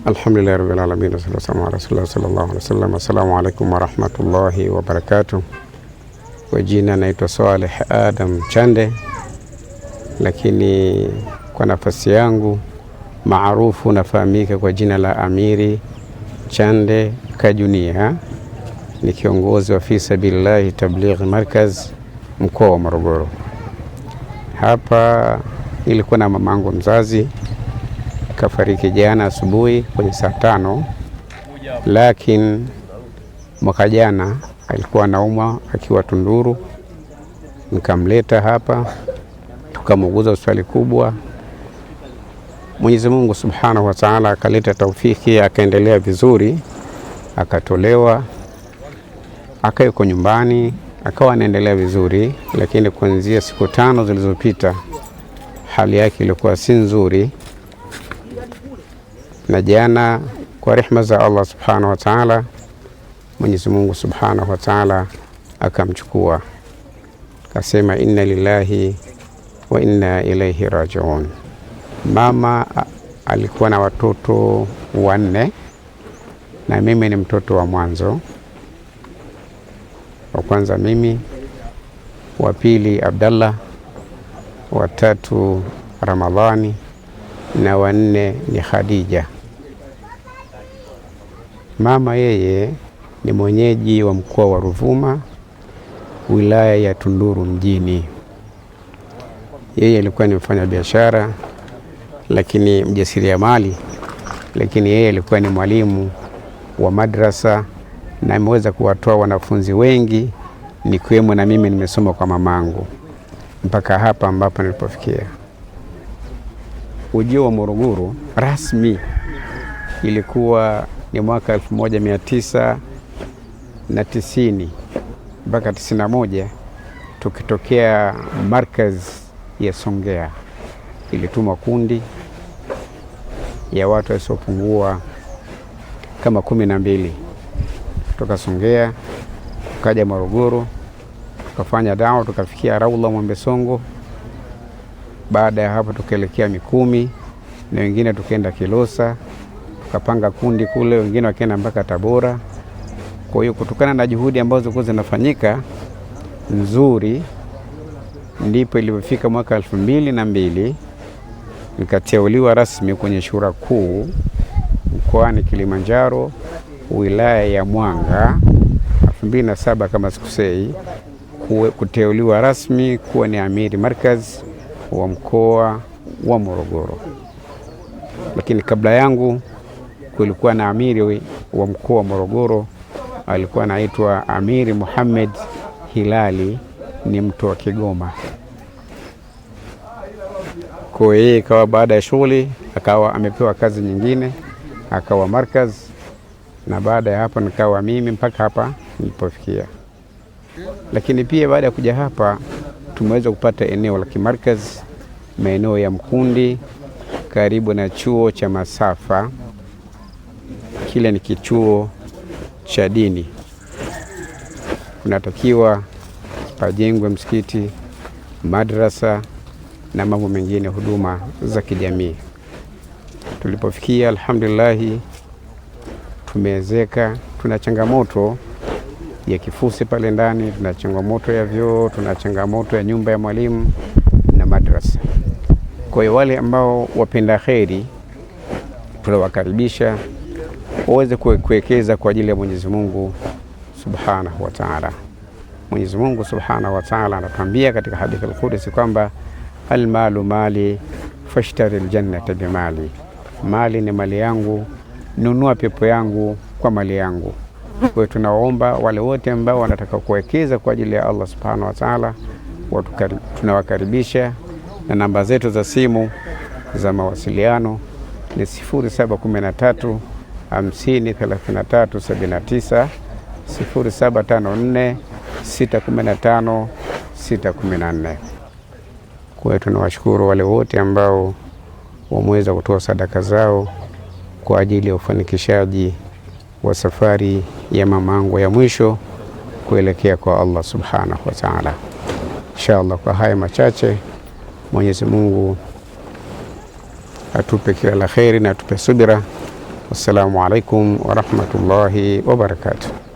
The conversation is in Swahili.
Alhamdulillah rabbil alamin wassalatu ala rasulillah sallallahu alaihi wasallam. Assalamu alaikum warahmatullahi wabarakatuh. Kwa jina naitwa Saleh Adam Chande, lakini kwa nafasi yangu maarufu nafahamika kwa jina la Amiri Chande Kajunia. Ni kiongozi wa fi sabilillahi tabligh markaz mkoa wa Morogoro. Hapa ilikuwa na mamangu mzazi, kafariki jana asubuhi kwenye saa 5, lakini mwaka jana alikuwa anaumwa akiwa Tunduru. Nikamleta hapa tukamuguza hospitali kubwa. Mwenyezi Mungu Subhanahu wa Ta'ala akaleta taufiki, akaendelea vizuri, akatolewa, akayuko nyumbani, akawa anaendelea vizuri. Lakini kuanzia siku 5 zilizopita hali yake ilikuwa si nzuri, na jana kwa rehema za Allah Subhanahu wa Ta'ala, Mwenyezi Mungu Subhanahu wa Ta'ala akamchukua, akasema inna lillahi wa inna ilaihi rajiun. Mama alikuwa na watoto 4 na mimi ni mtoto wa mwanzo. Wa kwanza mimi, wa pili Abdallah, wa 3 Ramadhani, na wa 4 ni Khadija. Mama yeye ni mwenyeji wa mkoa wa Ruvuma, wilaya ya Tunduru mjini. Yeye alikuwa ni mfanya biashara, lakini mjasiriamali, lakini yeye alikuwa ni mwalimu wa madrasa na ameweza kuwatoa wanafunzi wengi, nikiwemo na mimi nimesoma kwa mamangu mpaka hapa ambapo nilipofikia. Ujio wa Morogoro rasmi ilikuwa ni mwaka 1990 mpaka 91, tukitokea markaz ya Songea. Ilitumwa kundi ya watu wasiopungua kama 12 kutoka Songea, tukaja Morogoro, tukafanya dawa, tukafikia Raula Mwembe Songo. Baada ya hapo tukaelekea Mikumi na wengine tukaenda Kilosa, tukapanga kundi kule, wengine wakaenda mpaka Tabora. Kwa hiyo kutokana na juhudi ambazo zilikuwa zinafanyika nzuri, ndipo ilipofika mwaka 2002 nikateuliwa rasmi kwenye shura kuu mkoani Kilimanjaro, wilaya ya Mwanga. 2007 kama sikusei, kuteuliwa rasmi kuwa ni amiri markaz wa mkoa wa Morogoro. Lakini kabla yangu kulikuwa na amiri wa mkoa wa Morogoro, alikuwa anaitwa Amiri Muhammad Hilali, ni mtu wa Kigoma. Kwa hiyo ikawa baada ya shughuli akawa amepewa kazi nyingine, akawa markaz, na baada ya hapo nikawa mimi mpaka hapa nilipofikia. Lakini pia baada ya kuja hapa tumeweza kupata eneo la kimarkaz, maeneo ya Mkundi karibu na chuo cha Masafa. Kile ni kichuo cha dini, kunatakiwa pajengwe msikiti, madrasa na mambo mengine, huduma za kijamii. Tulipofikia alhamdulillah tumewezeka. Tuna changamoto ya kifusi pale ndani, tuna changamoto ya vyoo, tuna changamoto ya nyumba ya mwalimu na madrasa. Kwa hiyo wale ambao wapenda kheri tunawakaribisha waweze kuwekeza kwa ajili ya Mwenyezi Mungu Subhanahu wa Ta'ala. Mwenyezi Mungu Subhanahu wa Ta'ala anatuambia katika hadithi al-Qudsi kwamba almalu mali fashtari aljannata bimali. Mali ni mali yangu, nunua pepo yangu kwa mali yangu. Kwa hiyo tunawaomba wale wote ambao wanataka kuwekeza kwa ajili ya Allah Subhanahu wa Ta'ala, tunawakaribisha, na namba zetu za simu za mawasiliano ni 0713 50 33 79, 0754 615 614. Kwa hiyo tunawashukuru wale wote ambao wameweza kutoa sadaka zao kwa ajili ya ufanikishaji wa safari ya mamangu ya mwisho kuelekea kwa Allah Subhanahu wa Ta'ala. Inshallah, kwa haya machache Mwenyezi Mungu atupe kila la kheri na atupe subira Wassalamu alaikum warahmatullahi wabarakatuh.